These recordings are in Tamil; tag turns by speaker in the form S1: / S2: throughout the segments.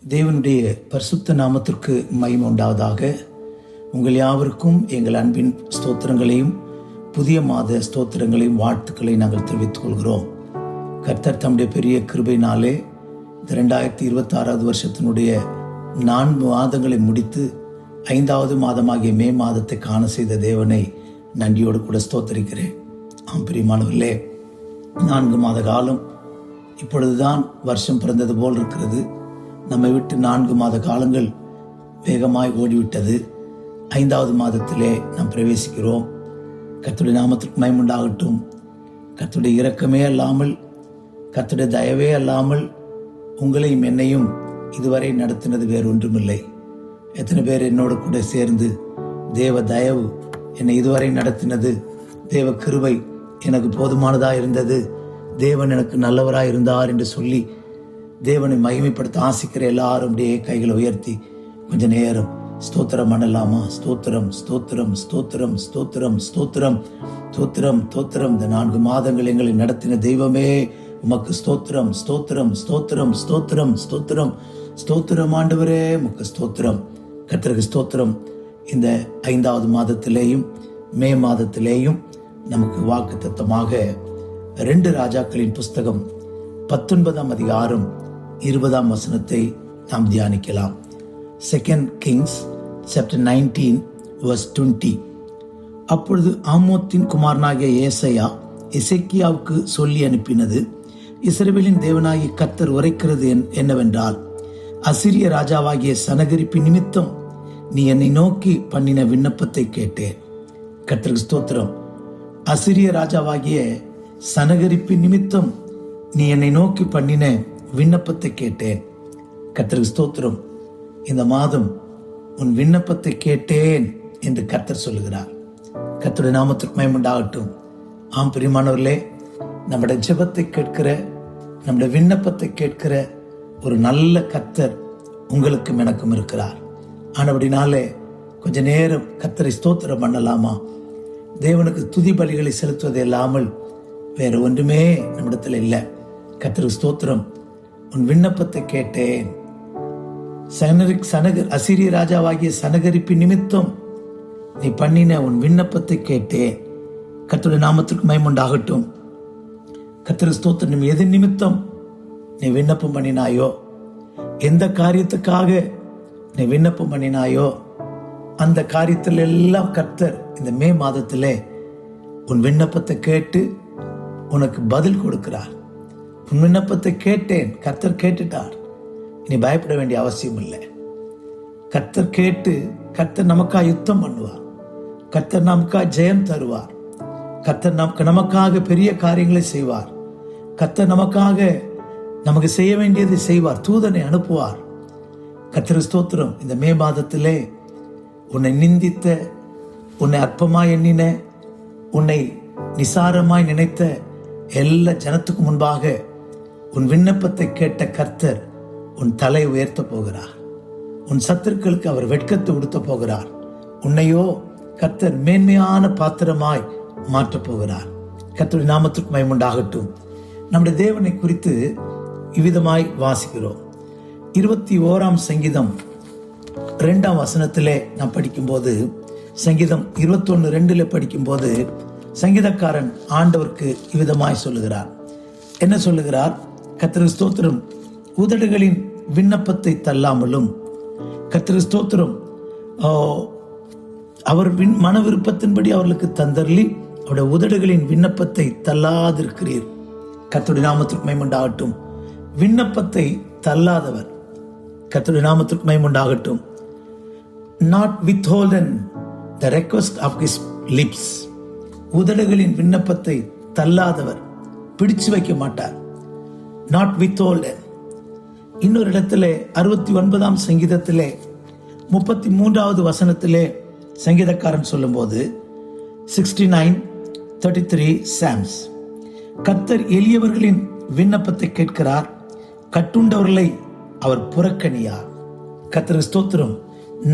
S1: தேவனுடைய பரிசுத்த நாமத்திற்கு மகிமை உண்டாவதாக. உங்கள் யாவருக்கும் எங்கள் அன்பின் ஸ்தோத்திரங்களையும் புதிய மாத ஸ்தோத்திரங்களையும் வாழ்த்துக்களையும் நாங்கள் தெரிவித்துக் கொள்கிறோம். கர்த்தர் தம்முடைய பெரிய கிருபையினாலே இந்த 2026 வருஷத்தினுடைய 4 மாதங்களை முடித்து 5வது மாதமாகிய மே மாதத்தை காண செய்த தேவனை நன்றியோடு கூட ஸ்தோத்தரிக்கிறேன். பிரியமானவர்களே, 4 மாத காலம் இப்பொழுதுதான் வருஷம் பிறந்தது போல் இருக்கிறது. நம்மை விட்டு 4 மாத காலங்கள் வேகமாய் ஓடிவிட்டது. 5வது மாதத்திலே நாம் பிரவேசிக்கிறோம். கர்த்தருடைய நாமத்திற்கு மகிமை உண்டாகட்டும். கர்த்தருடைய இரக்கமே அல்லாமல், கர்த்தருடைய தயவே அல்லாமல் உங்களையும் என்னையும் இதுவரை நடத்தினது வேறு ஒன்றுமில்லை. எத்தனை பேர் என்னோடு கூட சேர்ந்து தேவ தயவு என்னை இதுவரை நடத்தினது, தேவ கிருபை எனக்கு போதுமானதாக இருந்தது, தேவன் எனக்கு நல்லவராக இருந்தார் என்று சொல்லி தேவனை மகிமைப்படுத்த ஆசிக்கிற எல்லாரும் அப்படியே கைகளை உயர்த்தி கொஞ்ச நேரம் ஸ்தோத்திரம் பண்ணலாமா? ஸ்தோத்திரம், ஸ்தோத்திரம், ஸ்தோத்திரம், ஸ்தோத்திரம், ஸ்தோத்திரம், ஸ்தோத்திரம், ஸ்தோத்திரம். இந்த 4 மாதங்கள் எங்களை நடத்தின தெய்வமே உமக்கு ஸ்தோத்திரம், ஸ்தோத்திரம், ஸ்தோத்திரம், ஸ்தோத்திரம், ஸ்தோத்திரம், ஸ்தோத்திரம். ஆண்டவரே உமக்கு ஸ்தோத்திரம். கர்த்தருக்கு ஸ்தோத்திரம். இந்த 5வது மாதத்திலேயும் மே மாதத்திலேயும் நமக்கு வாக்குத்தத்தமாக 2 ராஜாக்களின் புஸ்தகம் 19ஆம் அதிகாரம் 20ஆம் வசனத்தை நாம் தியானிக்கலாம். 2 Kings chapter 19 verse 20. அப்பொழுது ஆமோத்தின் குமாரனாகிய ஏசாயா எசேக்கியாவுக்கு சொல்லி அனுப்பினது, இஸ்ரவேலின் தேவனாகிய கர்த்தர் உரைக்கிறது என்னவென்றால், அசிரிய ராஜாவாகிய சனகரிப்பின் நிமித்தம் நீ என்னை நோக்கி பண்ணின விண்ணப்பத்தை கேட்டேன். கர்த்தருக்கு ஸ்தோத்திரம். அசிரிய ராஜாவாகிய சனகரிப்பின் நிமித்தம் நீ என்னை நோக்கி பண்ணின விண்ணப்பத்தை கேட்டேன். கர்த்தருக்கு ஸ்தோத்திரம். இந்த மாதம் உன் விண்ணப்பத்தை கேட்டேன் என்று கர்த்தர் சொல்லுகிறார். கர்த்தருடைய நாமத்திற்கு மகிமை உண்டாகட்டும். பிரியமானவர்களே, நம்முடைய ஜெபத்தை கேட்கிற, நம்முடைய விண்ணப்பத்தை கேட்கிற ஒரு நல்ல கர்த்தர் உங்களுக்கும் எனக்கும் இருக்கிறார். ஆனபடினாலே கொஞ்ச நேரம் கர்த்தரை ஸ்தோத்திரம் பண்ணலாமா? தேவனுக்கு துதி பலிகளை செலுத்துவது இல்லாமல் வேற ஒன்றுமே நம்மிடத்தில் இல்லை. கர்த்தருக்கு ஸ்தோத்திரம். உன் விண்ணப்பத்தை கேட்டேன். அசீரிய ராஜாவாகிய சனகரிப்பின் நிமித்தம் நீ பண்ணின உன் விண்ணப்பத்தை கேட்டேன். கர்த்தருடைய நாமத்திற்கு மகிமை உண்டாகட்டும். கர்த்தருக்கு ஸ்தோத்திரம். எது நிமித்தம் நீ விண்ணப்பம் பண்ணினாயோ, எந்த காரியத்துக்காக நீ விண்ணப்பம் பண்ணினாயோ, அந்த காரியத்தில் எல்லாம் கர்த்தர் இந்த மே மாதத்திலே உன் விண்ணப்பத்தை கேட்டு உனக்கு பதில் கொடுக்கிறார். உன் விண்ணப்பத்தை கேட்டேன், கர்த்தர் கேட்டுட்டார். இனி பயப்பட வேண்டிய அவசியம் இல்லை. கர்த்தர் கேட்டு கர்த்தர் நமக்காக யுத்தம் பண்ணுவார். கர்த்தர் நமக்காக ஜெயம் தருவார். கர்த்தர் நமக்காக பெரிய காரியங்களை செய்வார். கர்த்தர் நமக்கு செய்ய வேண்டியதை செய்வார். தூதனை அனுப்புவார். கர்த்தர் ஸ்தோத்திரம். இந்த மே மாதத்திலே உன்னை நிந்தித்த, உன்னை அற்பமாய் எண்ணின, உன்னை நிசாரமாய் நினைத்த எல்லா ஜனத்துக்கு முன்பாக உன் விண்ணப்பத்தை கேட்ட கர்த்தர் உன் தலை உயர்த்த போகிறார். உன் சத்துருக்களுக்கு அவர் வெட்கத்தை உடுத்த போகிறார். உன்னையோ கர்த்தர் மேன்மையான பாத்திரமாய் மாற்றப் போகிறார். கர்த்தருடைய நாமத்திற்கு மகிமை உண்டாகட்டும். நம்முடைய தேவனை குறித்து இவ்விதமாய் வாசிக்கிறோம். 21ஆம் சங்கீதம் 2ஆம் வசனத்திலே நாம் படிக்கும்போது, சங்கீதம் 21:2 படிக்கும்போது சங்கீதக்காரன் ஆண்டவருக்கு இவ்விதமாய் சொல்லுகிறார். என்ன சொல்லுகிறார்? கர்த்தருக்கு ஸ்தோத்திரம். உதடுகளின் விண்ணப்பத்தை தள்ளாமலும், கர்த்தருக்கு ஸ்தோத்திரம், அவர் மன விருப்பத்தின்படி அவர்களுக்கு தந்தர்லி அவருடைய உதடுகளின் விண்ணப்பத்தை தள்ளாதிருக்கிறீர். கர்த்தருடைய நாமத்திற்கு மகிமை உண்டாகட்டும். விண்ணப்பத்தை தள்ளாதவர். கர்த்தருடைய நாமத்திற்கு மகிமை உண்டாகட்டும். Not withholden the request of his lips. உதடுகளின் விண்ணப்பத்தை தள்ளாதவர், பிடிச்சு வைக்க மாட்டார். Not withholden. இன்னொரு இடத்திலே 69ஆம் சங்கீதத்திலே 33வது வசனத்திலே சங்கீதக்காரன் சொல்லும்போது 69:33 Psalms, கர்த்தர் எளியவர்களின் விண்ணப்பத்தை கேட்கிறார், கட்டுண்டவர்களை அவர் புறக்கணியார். கர்த்தர் ஸ்தோத்திரம்.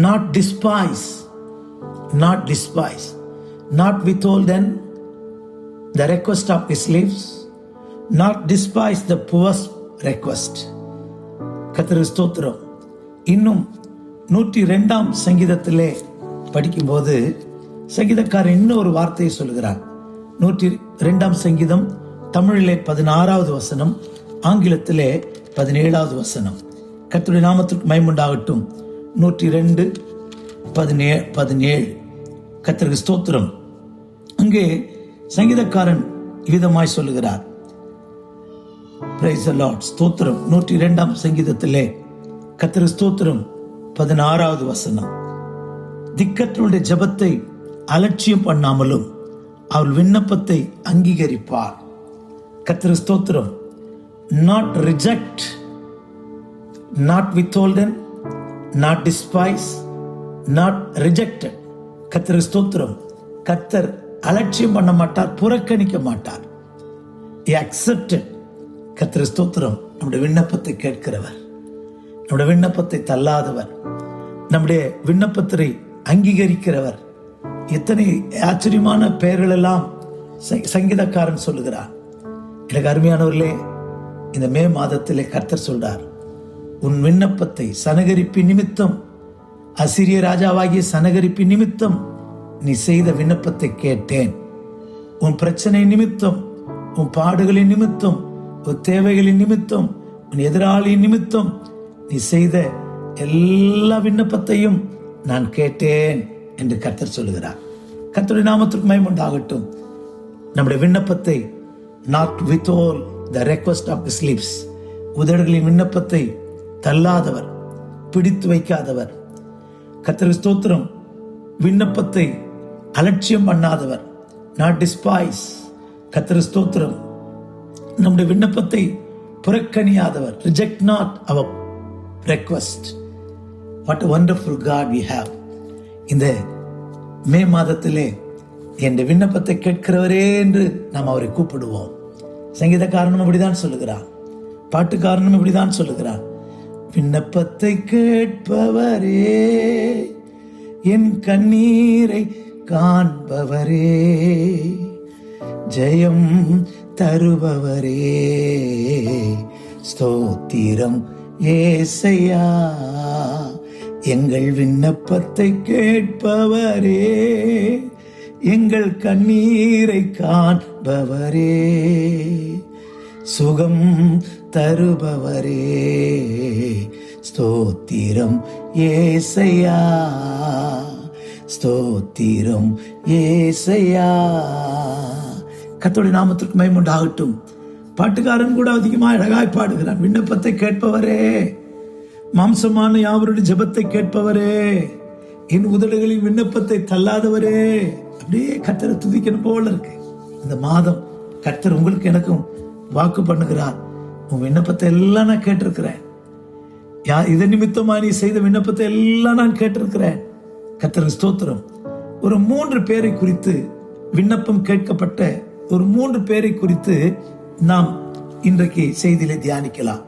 S1: Not despise, not despise, not withholden the request of his lips, not despise the poor's request. கர்த்தருக்கு ஸ்தோத்திரம். இன்னும் 102ஆம் சங்கீதத்திலே படிக்கும்போது சங்கீதக்காரன் இன்னும் ஒரு வார்த்தையை சொல்கிறார். 102ஆம் சங்கீதம் தமிழிலே 16வது வசனம், ஆங்கிலத்திலே 17வது வசனம். கர்த்தருடைய நாமத்திற்கு மகிமை உண்டாகட்டும். 102:17 கர்த்தருக்கு ஸ்தோத்திரம். அங்கே சங்கீதக்காரன் விதமாய் சொல்லுகிறார், பிரைஸ் தி லார்ட், ஸ்தோத்திரம். 102ஆம் சங்கீதத்திலே கர்த்தருக்கு ஸ்தோத்திரம் 16வது வசனம். திக்கற்றவருடைய ஜெபத்தை அலட்சியம் பண்ணாமலும் அவர் விண்ணப்பத்தை அங்கீகரிப்பார். கர்த்தருக்கு ஸ்தோத்திரம். Not reject, not withholden, not despise, not rejected. கர்த்தருக்கு ஸ்தோத்திரம். கர்த்தர் அலட்சியம் பண்ண மாட்டார், புறக்கணிக்க மாட்டார். He accepted. கர்த்தருக்கு ஸ்தோத்திரம். நம்முடைய விண்ணப்பத்தை கேட்கிறவர், நம்முடைய விண்ணப்பத்தை தள்ளாதவர், நம்முடைய விண்ணப்பத்தை அங்கீகரிக்கிறவர். எத்தனை ஆச்சரியமான பெயர்கள் எல்லாம் சங்கீதக்காரன் சொல்லுகிறார். எனக்கு அருமையானவர்களே, இந்த மே மாதத்திலே கர்த்தர் சொல்றார், உன் விண்ணப்பத்தை சனகரிப்பின் நிமித்தம், அசிரிய ராஜாவாகிய சனகரிப்பின் நிமித்தம் நீ செய்த விண்ணப்பத்தை கேட்டேன். உன் பிரச்சனை நிமித்தம், உன் பாடுகளின் நிமித்தம், உன் தேவைகளின் நிமித்தம், உன் எதிராளியின் நிமித்தம் நீ செய்த எல்லா விண்ணப்பத்தையும் நான் கேட்டேன் என்று கர்த்தர் சொல்லுகிறார். கர்த்தருடைய நாமத்திற்கு மகிமை உண்டாகட்டும். நம்முடைய விண்ணப்பத்தை not withhold the request of his lips, உதடுகளின் விண்ணப்பத்தை தள்ளாதவர், பிடித்து வைக்காதவர். கர்த்தருக்கு ஸ்தோத்திரம். விண்ணப்பத்தை அலட்சியம் பண்ணாதவர், not despise. கர்த்தருக்கு ஸ்தோத்திரம். நம்முடைய விண்ணப்பத்தை புறக்கணியாதவர், reject not our request. What a wonderful God we have. இந்த மே மாதத்திலே என் விண்ணப்பத்தை கேட்கிறவரே என்று நாம் அவரை கூப்பிடுவோம். சங்கீதக்காரனும் இப்படிதான் சொல்லுகிறான், பாட்டுக்காரனும் இப்படிதான் சொல்லுகிறான். விண்ணப்பத்தை கேட்பவரே, என் கண்ணீரை காண்பவரே, ஜெயம் தருபவரே, ஸ்தோத்திரம் ஏசையா. எங்கள் விண்ணப்பத்தை கேட்பவரே, எங்கள் கண்ணீரை காண்பவரே, சுகம் தருபவரே, ஸ்தோத்திரம் ஏசையா, ஸ்தோத்திரம் ஏசையா. கர்த்தருடைய நாமத்திற்கு மகிமை உண்டாகட்டும். பாட்டுக்காரன் கூட அதிகமாக அழகாய் பாடுகிறான். விண்ணப்பத்தை கேட்பவரே, மாம்சமான யாவருடைய ஜெபத்தை கேட்பவரே, என் உதடுகளின் விண்ணப்பத்தை தள்ளாதவரே. அப்படியே கர்த்தரை துதிக்கணும் போல இருக்கு. இந்த மாதம் கர்த்தர் உங்களுக்கு எனக்கும் வாக்கு பண்ணுகிறார், உன் விண்ணப்பத்தை எல்லாம் நான் கேட்டிருக்கிறேன். இதன் நிமித்தமா நீ செய்த விண்ணப்பத்தை எல்லாம் நான் கேட்டிருக்கிறேன். கர்த்தருக்கு ஸ்தோத்திரம். ஒரு 3 பேரை குறித்து, விண்ணப்பம் கேட்கப்பட்ட ஒரு 3 பேரை குறித்து நாம் இன்றைக்கு செய்தியிலே தியானிக்கலாம்.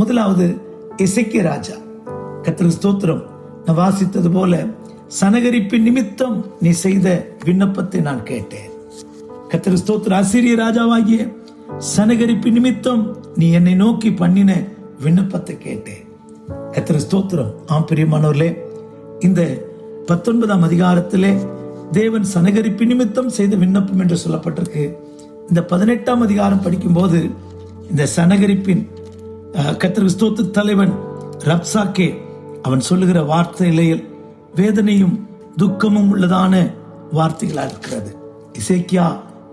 S1: முதலாவது எசேக்கியா ராஜா. கர்த்தருக்கு ஸ்தோத்திரம். நான் வாசித்தது போல, சனகரிப்பின் நிமித்தம் நீ செய்த விண்ணப்பத்தை நான் கேட்டேன். கர்த்தருக்கு ஸ்தோத்திரம். அசீரிய ராஜாவாகிய சனகரிப்பின் நிமித்தம் நீ என்னை நோக்கி பண்ணின விண்ணப்பத்தை கேட்டேன். கர்த்தருக்கு ஸ்தோத்திரம். ஆம் பிரியமானவர்களே, இந்த 19ஆம் அதிகாரத்திலே தேவன் சனகரிப்பின் நிமித்தம் செய்த விண்ணப்பம் என்று சொல்லப்பட்டிருக்கு. இந்த 18ஆம் அதிகாரம் படிக்கும்போது இந்த சனகரிப்பின் கர்த்தருக்கு ஸ்தோத்திர தலைவன் ரப்சாக்கே அவன் சொல்லுகிற வார்த்தையில் வேதனையும் துக்கமும் உள்ளதான வார்த்தைகளா இருக்கிறது. எசேக்கியா,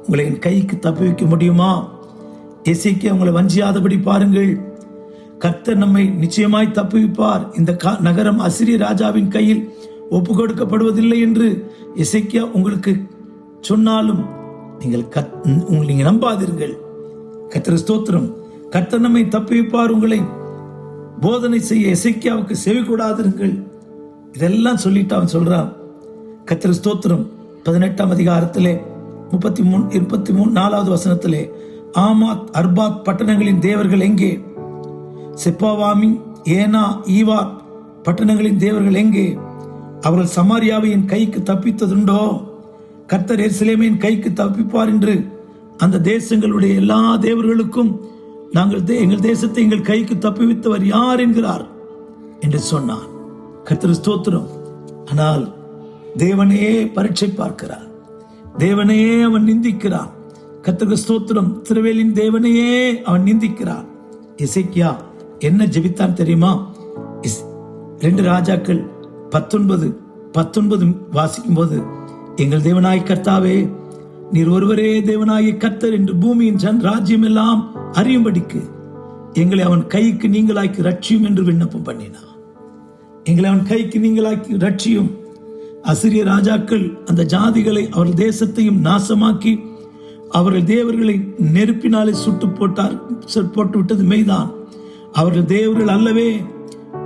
S1: உங்களை என் கைக்கு தப்பி வைக்க முடியுமா? எசேக்கியா, உங்களை வஞ்சியாதபடி பாருங்கள், கர்த்தர் நம்மை நிச்சயமாய் தப்புவிப்பார். இந்த நகரம் அசிரிய ராஜாவின் கையில் ஒப்பு கொடுக்கப்படுவதில்லை என்று எசேக்கியா உங்களுக்கு சொன்னாலும் நீங்க நம்பாதீர்கள். கர்த்தருக்கு ஸ்தோத்திரம். கர்த்தர் நம்மை தப்புவிப்பார். உங்களை போதனை செய்ய எசேக்கியாவுக்கு செவி கூடாதிருங்கள். இதெல்லாம் சொல்லிட்டு அவன் சொல்றான். கர்த்தருக்கு ஸ்தோத்திரம். 18ஆம் அதிகாரத்திலே 34வது வசனத்திலே, ஆமாத் அர்பாத் பட்டணங்களின் தேவர்கள் எங்கே? செப்பாவாமி, ஏனா, ஈவாத் பட்டணங்களின் தேவர்கள் எங்கே? அவர்கள் சமாரியாவை என் கைக்கு தப்பித்ததுண்டோ? கர்த்தர் எருசலேமை என் கைக்கு தப்பிப்பார் என்று அந்த தேசங்களுடைய எல்லா தேவர்களுக்கும் நாங்கள் எங்கள் தேசத்தை எங்கள் கைக்கு தப்புவித்தவர் யார் என்கிறார். என்று சொன்னான். கர்த்தர் ஸ்தோத்திரம். ஆனால் தேவனே பரீட்சை பார்க்கிறார், தேவனையே அவன் நிந்திக்கிறான். கர்த்தருக்கு ஸ்தோத்திரம். இஸ்ரவேலின் தேவனையே அவன் நிந்திக்கிறான். எசேக்கியா என்ன ஜெபித்தான் தெரியுமா? 2 ராஜாக்கள் 19 வாசிக்கும் போது, எங்கள் தேவனாய் கர்த்தாவே, நீர் ஒருவரே தேவனாய கர்த்தர் என்று பூமியின் ராஜ்யம் எல்லாம் அறியும்படிக்கு எங்களை அவன் கைக்கு நீங்களாக்கி ரட்சியும் என்று விண்ணப்பம் பண்ணினான். எங்களை அவன் கைக்கு நீங்களாக்கி ரட்சியும். அசிரிய ராஜாக்கள் அந்த ஜாதிகளை அவர்கள் தேசத்தையும் நாசமாக்கி அவர்கள் தேவர்களை நெருப்பினாலே போட்டு விட்டது மெய்தான். அவர்கள் தேவர்கள் அல்லவே,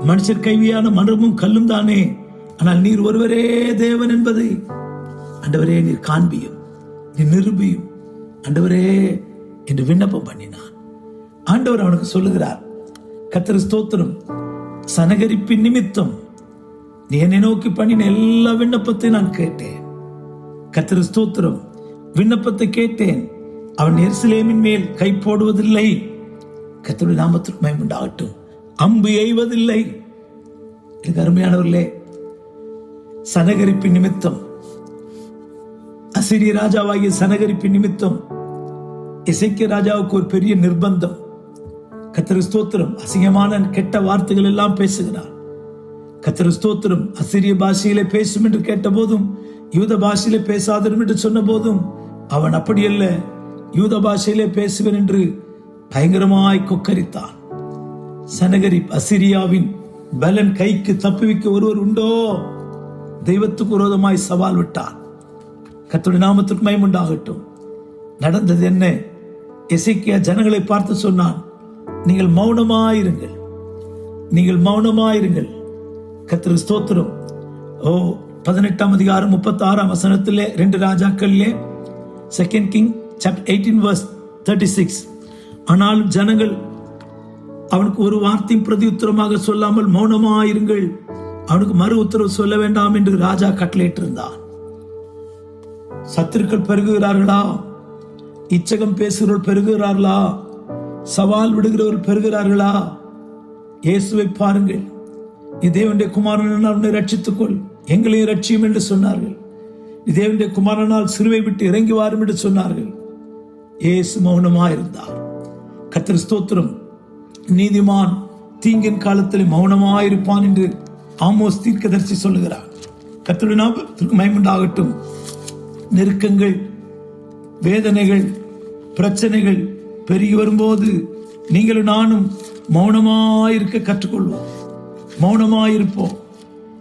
S1: மனுஷர் கைவியான மரமும் கல்லும் தானே. ஆனால் நீர் ஒருவரே தேவன் என்பதை ஆண்டவரே நீர் காண்பியும், நீ நிரூபியும் ஆண்டவரே என்று விண்ணப்பம் பண்ணினான். ஆண்டவர் அவனுக்கு சொல்லுகிறார், கர்த்தர் ஸ்தோத்திரம், சனகரிப்பின் நிமித்தம் நீ என்னை நோக்கி பண்ணின எல்லா விண்ணப்பத்தை நான் கேட்டேன். கர்த்தர் ஸ்தோத்திரம், விண்ணப்பத்தை கேட்டேன். அவன் எருசலேமின் மேல் கை போடுவதில்லை. கர்த்தருடைய நாமத்திற்கு மகிமை உண்டாகட்டும். அம்பு எய்வதில்லை. எனக்கு அருமையானவர்களே, சனகரிப்பின் நிமித்தம், அசீரிய ராஜாவாகிய சனகரிப்பின் நிமித்தம் எசேக்கியா ராஜாவுக்கு ஒரு பெரிய நிர்பந்தம். கர்த்தர் ஸ்தோத்திரம், அசிங்கமான கெட்ட வார்த்தைகள் எல்லாம் பேசுகிறார். கர்த்தர் ஸ்தோத்திரம், அசீரிய பாஷையிலே பேசும் என்று கேட்ட போதும், யூத பாஷையிலே பேசாதரும் என்று சொன்ன போதும், அவன் அப்படியல்ல, யூத பாஷையிலே பேசுவேன் என்று பயங்கரமாய் கொக்கரித்தான். சனகரிப் அசிரியாவின் பலன் கைக்கு தப்புவிக்க ஒருவர் உண்டோ? தெய்வத்துக்கு விரோதமாய் சவால் விட்டான். கர்த்தருடைய நாமத்திற்கு மகிமை உண்டாகட்டும். நடந்தது என்ன? எசேக்கியா ஜனங்களை பார்த்து சொன்னான், நீங்கள் மௌனமாயிருங்கள், நீங்கள் மௌனமாயிருங்கள். கர்த்தர் ஸ்தோத்திரம். 18ஆம் அதிகாரம் 36ஆம் வசனத்திலே 2 ராஜாக்களிலே 2 King chapter 18 verse 36. ஆனால் ஜனங்கள் அவனுக்கு ஒரு வார்த்தையும் பிரதி உத்தரமாக சொல்லாமல் மௌனமாயிருங்கள், அவனுக்கு மறு உத்தரவு சொல்ல வேண்டாம் என்று ராஜா கட்டளையிட்டிருந்தான். சத்துருக்கள் பெருகுகிறார்களா? இச்சகம் பேசுகிறவர்கள் பெருகுகிறார்களா? சவால் விடுகிறவர்கள் பெருகிறார்களா? இயேசுவை பாருங்கள், நீ தேவனுடைய குமாரனால் உன்னை ரட்சித்துக்கொள், எங்களையும் ரட்சியும் என்று சொன்னார்கள். நீ தேவனுடைய குமாரனால் சிலுவை விட்டு இறங்கி வாரும் என்று சொன்னார்கள். இயேசு மௌனமாயிருந்தார். கர்த்தர் ஸ்தோத்திரம். நீதிமான் தீங்கின் காலத்தில் மௌனமாயிருப்பான் என்று ஆமோஸ் தீர்க்கதரிசி சொல்லுகிறார். கர்த்தருடைய நாமத்திற்கு மகிமை உண்டாகட்டும். நெருக்கங்கள், வேதனைகள், பிரச்சனைகள் பெருகி வரும்போது நீங்களும் நானும் மௌனமாயிருக்க கற்றுக்கொள்வோம், மௌனமாயிருப்போம்.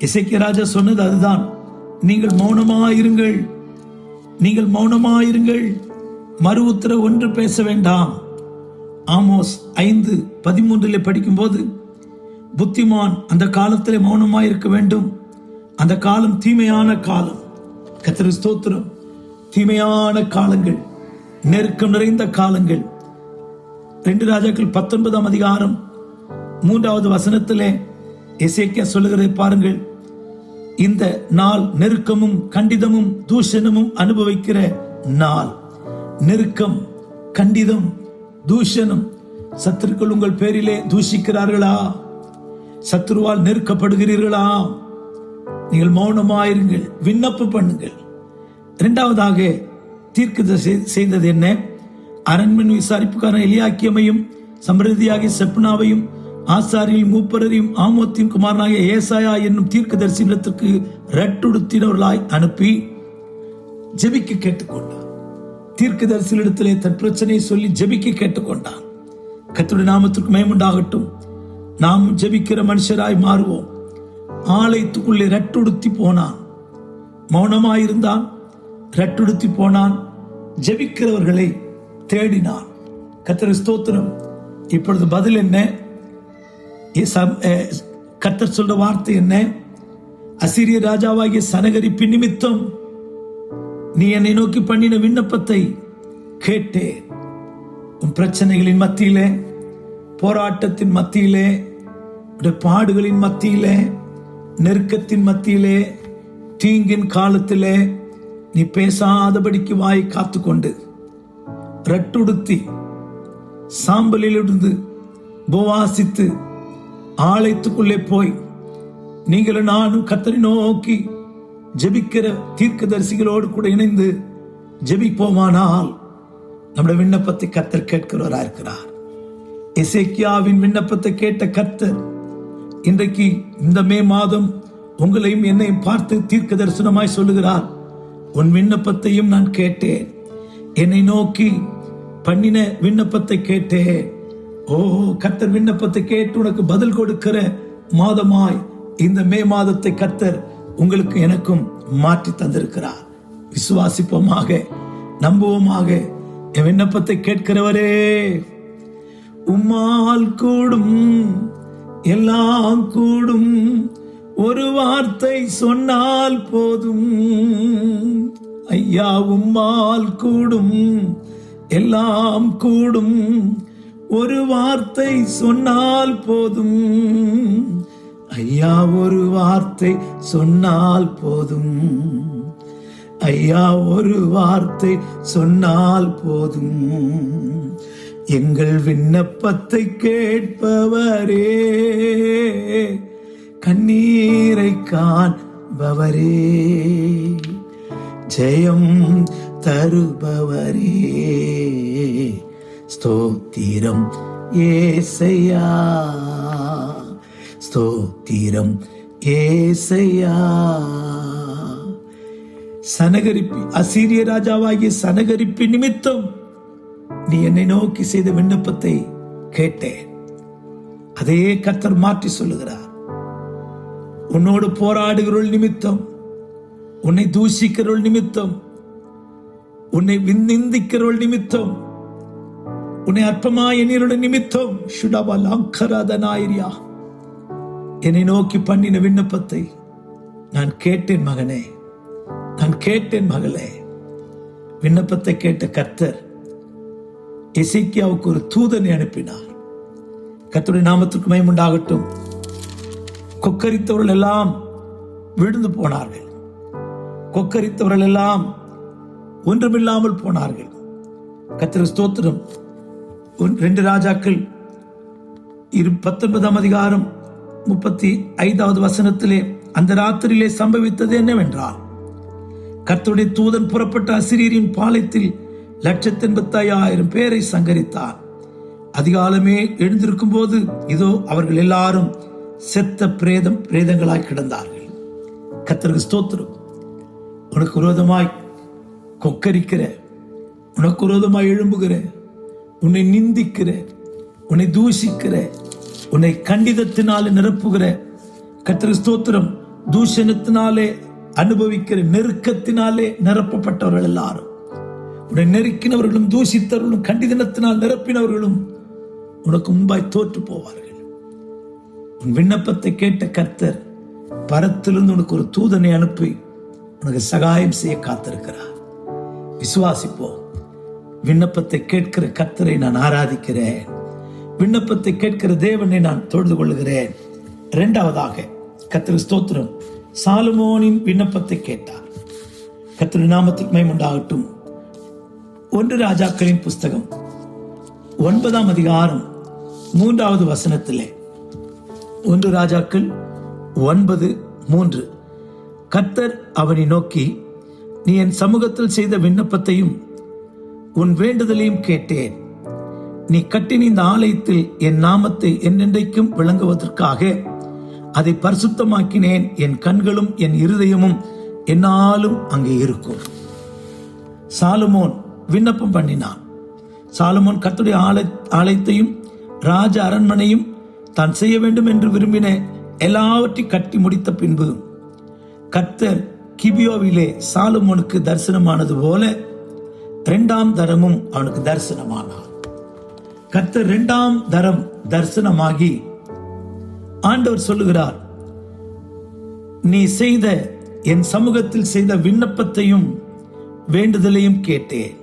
S1: எசேக்கியா ராஜா சொன்னது அதுதான், நீங்கள் மௌனமாயிருங்கள், நீங்கள் மௌனமாயிருங்கள், மறு உத்தரவு ஒன்று பேச வேண்டாம். ஆமோஸ் 5:13 படிக்கும் போது, புத்திமான் அந்த காலத்திலே மௌனமாயிருக்க வேண்டும், அந்த காலம் தீமையான காலம். கர்த்தர் ஸ்தோத்திரம். தீமையான காலங்கள், நெருக்கம் நிறைந்த காலங்கள். 2 ராஜாக்கள் 19ஆம் அதிகாரம் 3வது வசனத்திலே எசேக்கியா சொல்லுகிறதை பாருங்கள். இந்த நாள் நெருக்கமும் கண்டிதமும் தூஷணமும் அனுபவிக்கிற நாள். நெருக்கம், கண்டிதம், தூஷணம். சத்துருக்கள் உங்கள் பேரிலே தூஷிக்கிறார்களா? சத்துருவால் நெருக்கப்படுகிறீர்களா? நீங்கள் மௌனமாயிருங்கள், விண்ணப்பம் பண்ணுங்கள். 2வதாக தீர்க்கதரிசி செய்தது என்ன? அரண்மனை விசாரிப்புக்கான எலியாக்கியமையும் சம்பிரதியாகிய செப்னாவையும் ஆசாரியையும் மூப்பரையும் ஆமோத்தின் குமாரனாகிய ஏசாயா என்னும் தீர்க்கதரிசனத்திற்கு ரட்டுடுத்தினவர்களாய் அனுப்பி ஜெபிக்க கேட்டுக்கொண்டார். தீர்க்கதரிசனத்திலே தன் பிரச்சனையை சொல்லி ஜெபிக்க கேட்டுக்கொண்டான். கர்த்தருடைய நாமத்திற்கு மகிமை உண்டாகட்டும். நாம் ஜெபிக்கிற மனுஷராய் மாறுவோம். ஆலயத்துக்குள்ளே ரட்டுடுத்தி போனான், மௌனமாயிருந்தான், ரட்டுடுத்தி போனான், ஜெபிக்கிறவர்களை தேடினான். கர்த்தர் ஸ்தோத்திரம். இப்பொழுது பதில் என்ன? கர்த்தர் சொல்ற வார்த்தை என்ன? அசீரிய ராஜாவாகிய சனகரிப்பின் நிமித்தம் நீ என்னை நோக்கி பண்ணின விண்ணப்பத்தை கேட்டே. உன் பிரச்சனைகளின் மத்தியிலே, போராட்டத்தின் மத்தியிலே, பாடுகளின் மத்தியிலே, நெருக்கத்தின் மத்தியிலே, தீங்கின் காலத்திலே நீ பேசாதபடிக்கு வாயை காத்துக்கொண்டு ரட்டுடுத்தி சாம்பலிலிருந்து உபவாசித்து ஆலயத்துக்குள்ளே போய் நீங்களும் நானும் கர்த்தரை நோக்கி ஜெபிக்கிற தீர்க்கதரிசிகளோடு கூட இணைந்து ஜெபிப்போமானால் நம்முடைய விண்ணப்பத்தை கர்த்தர் கேட்கிறவராக இருக்கிறார். எசேக்கியாவின் விண்ணப்பத்தை கேட்ட கர்த்தர் இன்றைக்கு இந்த மே மாதம் உங்களையும் என்னையும் பார்த்து தீர்க்க தரிசனமாய் சொல்லுகிறார், உன் விண்ணப்பத்தையும் நான் கேட்டேன், என்னை நோக்கி பண்ணின விண்ணப்பத்தை கேட்டேன். ஓ, கர்த்தர் விண்ணப்பத்தை கேட்டு உனக்கு பதில் கொடுக்கிற மாதமாய் இந்த மே மாதத்தை கர்த்தர் உங்களுக்கு எனக்கும் மாற்றி தந்திருக்கிறார். விசுவாசிப்போமாக, நம்புவோமாக. என் விண்ணப்பத்தை கேட்கிறவரே, உம்மால் கூடும் எல்லாம் கூடும், ஒரு வார்த்தை சொன்னால் போதும். ஐயா, உம்மால் கூடும் எல்லாம் கூடும், ஒரு வார்த்தை சொன்னால் போதும். ஐயா, ஒரு வார்த்தை சொன்னால் போதும். ஐயா, ஒரு வார்த்தை சொன்னால் போதும். எங்கள் விண்ணப்பத்தை கேட்பவரே, கண்ணீரை காண்பவரே, ஜெயம் தருபவரே, ஸ்தோத்திரம் ஏசையா, ஸ்தோத்திரம் ஏசையா. சனகரிப்பி, அசீரிய ராஜாவாகிய சனகரிப்பி நிமித்தம் நீ என்னை நோக்கி செய்த விண்ணப்பத்தை கேட்டேன். அதே கர்த்தர் மாற்றி சொல்லுகிறார், உன்னோடு போராடுகிறவள் நிமித்தம், உன்னை தூஷிக்கிறவள் நிமித்தம், உன்னை நிந்திக்கிறவள் நிமித்தம், உன்னை அற்பமாய் எண்ணியவளுடைய நிமித்தம், சுடபலாங்கராதனாயிரியா, என்னை நோக்கி பண்ணின விண்ணப்பத்தை நான் கேட்டேன் மகனே, நான் கேட்டேன் மகளே. விண்ணப்பத்தை கேட்ட கர்த்தர் எசேக்கியாவுக்கு ஒரு தூதனை அனுப்பினார். கர்த்தருடைய நாமத்திற்கு மகிமை உண்டாகட்டும். கொக்கரித்தவர்கள் எல்லாம் விழுந்து போனார்கள். கொக்கரித்தவர்கள் எல்லாம் ஒன்றுமில்லாமல் போனார்கள். கர்த்தர் ஸ்தோத்திரம். 2 ராஜாக்கள் 19ஆம் அதிகாரம் 35வது வசனத்திலே அந்த ராத்திரியிலே சம்பவித்தது என்னவென்றால், கர்த்தருடைய தூதன் புறப்பட்ட அசிரியரின் பாளையத்தில் 185,000 பேரை சங்கரித்தார். அதிகாலமே எழுந்திருக்கும் போது இதோ அவர்கள் எல்லாரும் செத்த பிரேதங்களாய் கிடந்தார்கள். கர்த்தருக்கு ஸ்தோத்திரம். உனக்கு விரோதமாய் கொக்கரிக்கிற, உனக்கு விரோதமாய் எழும்புகிற, உன்னை நிந்திக்கிற, உன்னை தூஷிக்கிற, உன்னை கண்டிதத்தினாலே நிரப்புகிற, கர்த்தருக்கு ஸ்தோத்திரம், தூஷணத்தினாலே அனுபவிக்கிற நெருக்கத்தினாலே நிரப்பப்பட்டவர்கள் எல்லாரும், உன்னை நெருக்கினவர்களும் தூஷித்தவர்களும் கண்டிதனத்தினால் நிரப்பினவர்களும் உனக்கு முன்பாய் தோற்று போவார்கள். உன் விண்ணப்பத்தை கேட்ட கர்த்தர் பரத்திலிருந்து உனக்கு ஒரு தூதனை அனுப்பி உனக்கு சகாயம் செய்ய காத்திருக்கிறார். விசுவாசிப்போம். விண்ணப்பத்தை கேட்கிற கர்த்தரை நான் ஆராதிக்கிறேன். விண்ணப்பத்தை கேட்கிற தேவனை நான் தொழுது கொள்கிறேன். 2வதாக கர்த்தருக்கு ஸ்தோத்திரம், சாலமோனின் விண்ணப்பத்தை கேட்டார். கர்த்தருடைய நாமத்திற்கு மகிமை உண்டாகட்டும். 1 ராஜாக்களின் புஸ்தகம் 9ஆம் அதிகாரம் 3வது வசனத்திலே, 1 ராஜாக்கள் 9:3, கர்த்தர் அவனை நோக்கி, நீ என் சமூகத்தில் செய்த விண்ணப்பத்தையும் உன் வேண்டுதலையும் கேட்டேன். நீ கட்டின இந்த ஆலயத்தில் என் நாமத்தை என்னென்றைக்கும் விளங்குவதற்காக அதை பரிசுத்தமாக்கினேன். என் கண்களும் என் இருதயமும் என்னாலும் அங்கே இருக்கும். சாலமோன் விண்ணப்பம் பண்ணினான். சாலமோன் கர்த்தருடைய ஆலயத்தையும் ராஜ அரண்மனையும் தான் செய்ய வேண்டும் என்று விரும்பின எல்லாவற்றையும் கட்டி முடித்த பின்பு கர்த்தர் கிபியோவிலே சாலமோனுக்கு தரிசனமானது போல 2ஆம் தரமும் அவனுக்கு தரிசனமானார். கர்த்தர் 2ஆம் தரம் தரிசனமாகி ஆண்டவர் சொல்லுகிறார், நீ செய்த என் சமூகத்தில் செய்த விண்ணப்பத்தையும் வேண்டுதலையும் கேட்டேன்.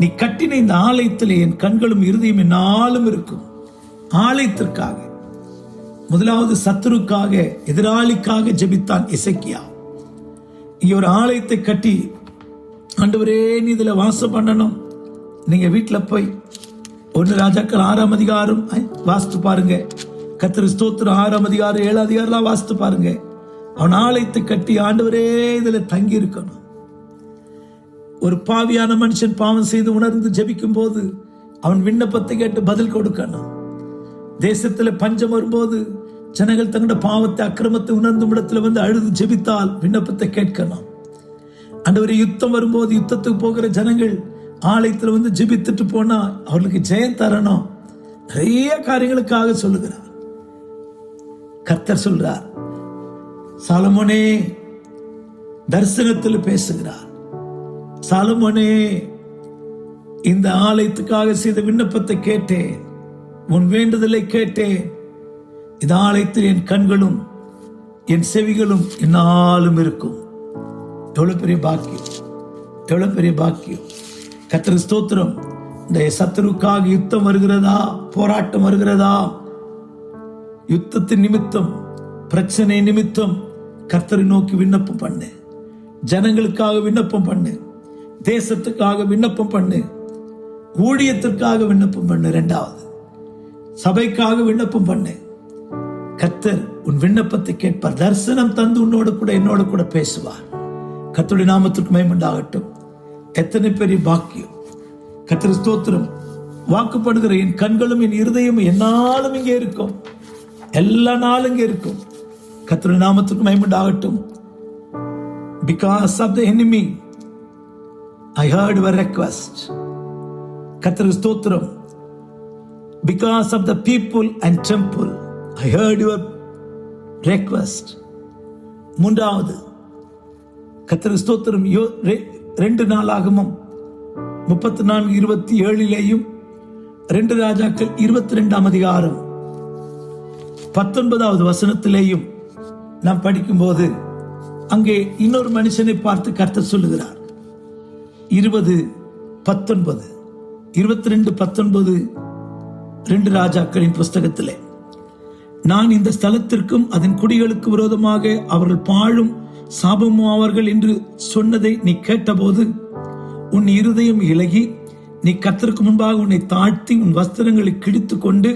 S1: நீ கட்டின இந்த ஆலயத்தில் என் கண்களும் இருதயம் என்னாலும் இருக்கும். ஆலயத்திற்காக முதலாவது சத்துருக்காக, எதிராளிக்காக ஜெபித்தான் எசேக்கியா. இங்க ஒரு ஆலயத்தை கட்டி, ஆண்டவரே நீ இதுல வாசம் பண்ணணும். நீங்க வீட்டுல போய் 1 ராஜாக்கள் 6ஆம் அதிகாரம் வாசித்து பாருங்க. கர்த்தர் ஸ்தோத்திரம் 6ஆம் அதிகாரம் 7ஆம் அதிகாரம் வாசித்து பாருங்க. அவன் ஆலயத்தை கட்டி ஆண்டவரே இதுல தங்கி இருக்கணும். ஒரு பாவியான மனுஷன் பாவம் செய்து உணர்ந்து ஜெபிக்கும் போது அவன் விண்ணப்பத்தை கேட்டு பதில் கொடுக்கணும். தேசத்துல பஞ்சம் வரும்போது ஜனங்கள் தங்களுடைய பாவத்தை அக்கிரமத்தை உணர்ந்தும் இடத்துல வந்து அழுது ஜெபித்தால் விண்ணப்பத்தை கேட்கணும். ஆண்டவரே யுத்தம் வரும்போது யுத்தத்துக்கு போகிற ஜனங்கள் ஆலயத்தில் வந்து ஜெபித்துட்டு போனா அவர்களுக்கு ஜெயம் தரணும். நிறைய காரியங்களுக்காக சொல்லுகிறார். கர்த்தர் சொல்றார், சாலமோனே தரிசனத்தில் பேசுகிறார். சாலமோனே, இந்த ஆலயத்துக்காக செய்த விண்ணப்பத்தை கேட்டேன், உன் வேண்டுதலை கேட்டேன். இந்த ஆலயத்தில் என் கண்களும் என் செவிகளும் என்னாலும் இருக்கும். எவ்வளவு பெரிய பாக்கியம், எவ்வளவு பெரிய பாக்கியம். கர்த்தர் ஸ்தோத்திரம். இந்த சத்துருக்காக யுத்தம் வருகிறதா, போராட்டம் வருகிறதா, யுத்தத்தின் நிமித்தம், பிரச்சனை நிமித்தம் கர்த்தரை நோக்கி விண்ணப்பம் பண்ணு. ஜனங்களுக்காக விண்ணப்பம் பண்ணு, தேசத்துக்காக விண்ணப்பம் பண்ணு, ஊழியத்திற்காக விண்ணப்பம் பண்ணு, 2வது சபைக்காக விண்ணப்பம் பண்ணு. கர்த்தர் உன் விண்ணப்பத்தை கேட்பார். தரிசனம் தந்து உன்னோடு கூட என்னோடு கூட பேசுவார். கர்த்தருடைய நாமத்திற்கு மகிமை உண்டாகட்டும். எத்தனை பெரிய பாக்கியம். கர்த்தர் ஸ்தோத்திரம். வாக்குப்படுகிற என் கண்களும் என் இருதயம் என்னாலும் இங்கே இருக்கும், எல்லா நாளும் இங்கே இருக்கும். கர்த்தருடைய நாமத்திற்கு மகிமை உண்டாகட்டும். Because of the enemy I heard your request. கர்த்தர் ஸ்தோத்திரம். Because of the people and temple I heard your request. 3வது கர்த்தர் ஸ்தோத்திரம். 2 நாளாகமம் 34:27 2 ராஜாக்கள் 22ஆம் அதிகாரம் 19வது வசனத்திலேயும் நாம் படிக்கும்போது அங்கே இன்னொரு மனுஷனை பார்த்து கர்த்தர் சொல்லுகிறார். 20:19 22:19 2 ராஜாக்களின் புஸ்தகத்திலே, நான் இந்த ஸ்தலத்திற்கும் அதன் குடிகளுக்கு விரோதமாக அவர்கள் பாழும் சாபமாவார்கள் என்று சொன்னதை நீ கேட்டபோது உன் இருதயம் இலகி நீ கர்த்தருக்கு முன்பாக உன்னை தாழ்த்தி உன் வஸ்திரங்களை கிழித்து கொண்டு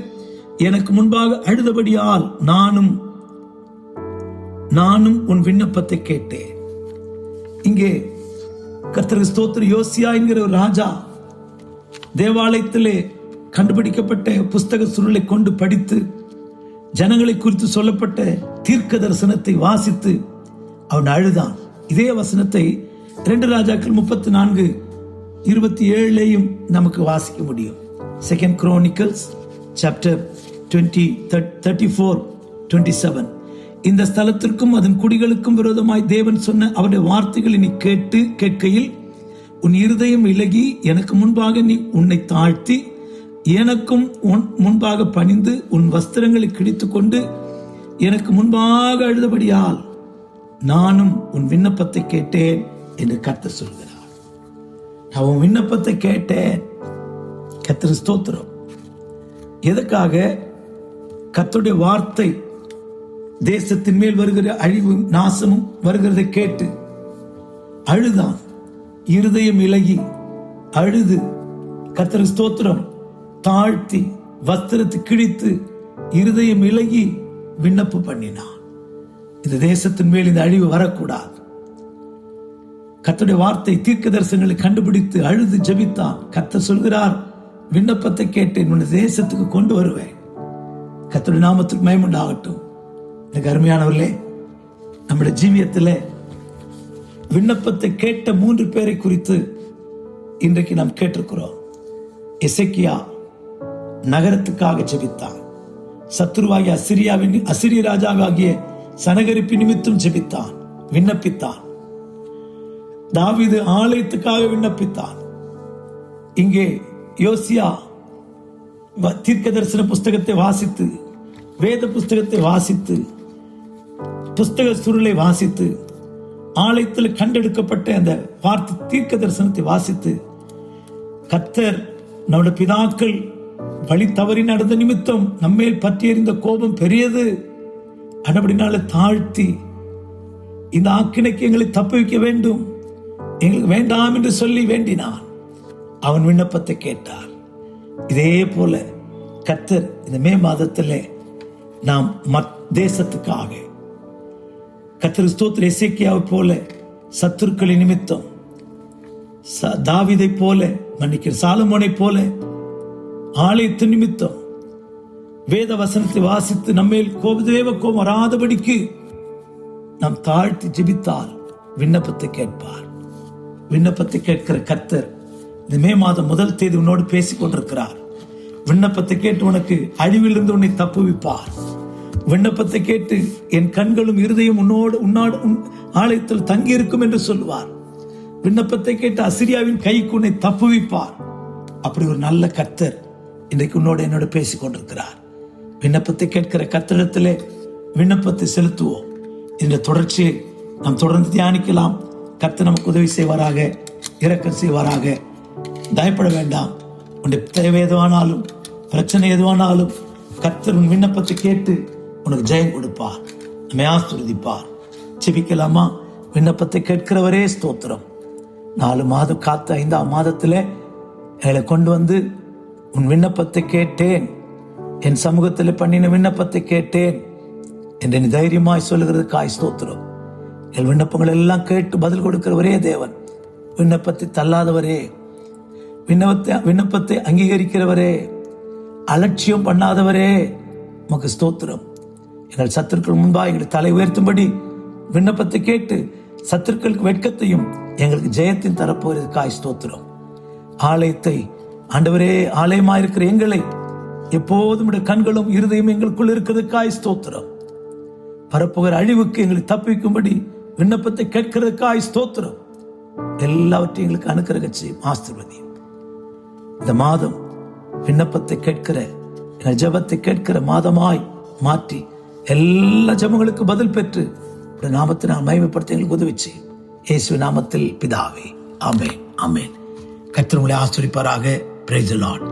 S1: எனக்கு முன்பாக அழுதபடியால் நானும் உன் விண்ணப்பத்தை கேட்டேன். இங்கே கர்த்தருக்கு ஸ்தோத்திரம். யோசியா என்கிற ஒரு ராஜா தேவாலயத்திலே கண்டுபிடிக்கப்பட்ட புஸ்தக சுருளை கொண்டு படித்து ஜனங்களை குறித்து சொல்லப்பட்ட தீர்க்க தரிசனத்தை வாசித்து அவன் அழுதான். இதே வசனத்தை 2 ராஜாக்கள் 34:27 நமக்கு வாசிக்க முடியும். 2 Chronicles chapter 34:27. இந்த ஸ்தலத்திற்கும் அதன் குடிகளுக்கும் விரோதமாய் தேவன் சொன்ன அவருடைய வார்த்தைகளை நீ கேட்கையில் உன் இருதயம் இலகி எனக்கு முன்பாக நீ உன்னை தாழ்த்தி எனக்கும் முன்பாக பணிந்து உன் வஸ்திரங்களை கிழித்துக் கொண்டு எனக்கு முன்பாக அழுதபடியால் நானும் உன் விண்ணப்பத்தை கேட்டேன் என்று கர்த்தர் சொல்கிறார். நான் உன் விண்ணப்பத்தை கேட்டேன். கர்த்தர் ஸ்தோத்திரம். எதுக்காக? கர்த்தருடைய வார்த்தை தேசத்தின் மேல் வருகிற அழிவும் நாசமும் வருகிறதை கேட்டு அழுதான். இருதயம் இலகி அழுது கர்த்தர் ஸ்தோத்திரம் தாழ்த்தி வஸ்திரத்தை கிழித்து இருதயம் இலகி விண்ணப்பம் பண்ணினான். இந்த தேசத்தின் மேல் இந்த அழிவு வரக்கூடாது. கர்த்தருடைய வார்த்தை தீர்க்க தரிசனங்களை கண்டுபிடித்து அழுது ஜெபித்தான். கர்த்தர் சொல்கிறார், விண்ணப்பத்தை கேட்டேன், உன்னை தேசத்துக்கு கொண்டு வருவேன். கர்த்தருடைய நாமத்துக்கு மகிமை உண்டாகட்டும். எனக்கு அருமையானவர்களே, நம்முடைய ஜீவியத்தில் விண்ணப்பத்தை கேட்ட 3 பேரை குறித்து இன்றைக்கு நாம் கேட்டிருக்கிறோம். எசேக்கியா நகரத்துக்காக ஜெபித்தான். சத்துருவாகிய அசிரிய ராஜாவாகிய சனகரிப்பு நிமித்தம் ஜெபித்தான், விண்ணப்பித்தான். தாவீது ஆலயத்துக்காக விண்ணப்பித்தான். இங்கே யோசியா தீர்க்க தரிசன புஸ்தகத்தை வாசித்து, வேத புஸ்தகத்தை வாசித்து, புஸ்தக சுருளை வாசித்து, ஆலயத்தில் கண்டெடுக்கப்பட்ட அந்த வார்த்தை தீர்க்க தரிசனத்தை வாசித்து, கர்த்தர் நம்முடைய பிதாக்கள் வழி தவறி நடந்த நிமித்தம் நம்மேல் பற்றி எறிந்த கோபம் பெரியது, அப்படினால தாழ்த்தி இந்த ஆக்கினைக்கு எங்களை தப்புவிக்க வேண்டும், எங்களுக்கு வேண்டாம் என்று சொல்லி வேண்டினான். அவன் விண்ணப்பத்தை கேட்டார். இதே போல கர்த்தர் இந்த மே மாதத்தில் நாம் தேசத்துக்காக கர்த்தருக்கு ஸ்தோத்திரம். எசேக்கியாவை போல சத்துருக்களின் நிமித்தம், தாவீதை போல மன்னிக்கிற சாலமோனை போல ஆலயத்து நிமித்தம் வேத வசனத்தை வாசித்து நம்மேல் கோபம் வராதபடிக்கு நாம் தாழ்த்தி ஜெபித்தால் விண்ணப்பத்தை கேட்பார். விண்ணப்பத்தை கேட்கிற கர்த்தர் இந்த மே மாதம் 1 தேதி உன்னோடு பேசிக் கொண்டிருக்கிறார். விண்ணப்பத்தை கேட்டு உனக்கு அழிவிலிருந்து உன்னை தப்புவிப்பார். விண்ணப்பத்தை கேட்டு என் கண்களும் இருதயம் உன்னோடு ஆலயத்தில் தங்கி இருக்கும் என்று சொல்லுவார். விண்ணப்பத்தை கேட்டு அசிரியாவின் கைக்கு உன்னை தப்புவிப்பார். அப்படி ஒரு நல்ல கர்த்தர் இன்றைக்கு உன்னோடு என்னோட பேசிக் கொண்டிருக்கிறார். விண்ணப்பத்தை கேட்கிற கர்த்தரிடத்திலே விண்ணப்பத்தை செலுத்துவோம். இந்த தொடர்ச்சியை நாம் தொடர்ந்து தியானிக்கலாம். கர்த்தர் நமக்கு உதவி செய்வாராக, இரக்கம் செய்வாராக. பயப்பட வேண்டாம். உன்னுடைய தேவை எதுவானாலும், பிரச்சனை எதுவானாலும் கர்த்தர் உன் விண்ணப்பத்தை கேட்டு உனக்கு ஜெயம் கொடுப்பார், நம்மை ஆசீர்வதிப்பார். ஜெபிக்கலாமா? விண்ணப்பத்தை கேட்கிறவரே ஸ்தோத்திரம். 4 மாதம் காத்து 5ஆம் மாதத்தில் எங்களை கொண்டு வந்து உன் விண்ணப்பத்தை கேட்டேன், என் சமூகத்தில் பண்ணின விண்ணப்பத்தை கேட்டேன் என்று நீ தைரியமாய் சொல்லுகிறதுக்காய் ஸ்தோத்திரம். என் விண்ணப்பங்கள் எல்லாம் கேட்டு பதில் கொடுக்கிறவரே தேவன், விண்ணப்பத்தை தள்ளாதவரே, விண்ணப்பத்தை அங்கீகரிக்கிறவரே, அலட்சியம் பண்ணாதவரே, உமக்கு ஸ்தோத்திரம். எங்கள் சத்துருக்கள் முன்பாக எங்களை தலை உயர்த்தும்படி விண்ணப்பத்தை கேட்டு சத்துருக்களுக்கு வெட்கத்தையும் எங்களுக்கு ஜெயத்தையும் தரப்போவதற்காய் ஸ்தோத்திரம். ஆலயத்தை ஆண்டவரே, ஆலயமாயிருக்கிற எங்களை எப்போதும் கண்களும் இருதயம் எங்களுக்குள் இருக்கிறதுக்காய் ஸ்தோத்திரம். பரப்புகிற அழிவுக்கு எங்களை தப்பிக்கும்படி விண்ணப்பத்தை கேட்கிறதுக்காய் ஸ்தோத்திரம். எல்லாவற்றையும் எங்களுக்கு அனுக்கிரகம் செய்யும், ஆசீர்வதியும். இந்த மாதம் விண்ணப்பத்தை கேட்கிற, எங்கள் ஜெபத்தை கேட்கிற மாதமாய் மாற்றி எல்லா ஜெபங்களுக்கு பதில் பெற்று நாமத்தை நான் மகிமைப்படுத்த எங்களுக்கு உதவி செய்யும். இயேசு நாமத்தில் பிதாவே, ஆமென், ஆமென். கர்த்தர் உங்களை ஆசீர்வதிப்பாராக. Praise the Lord.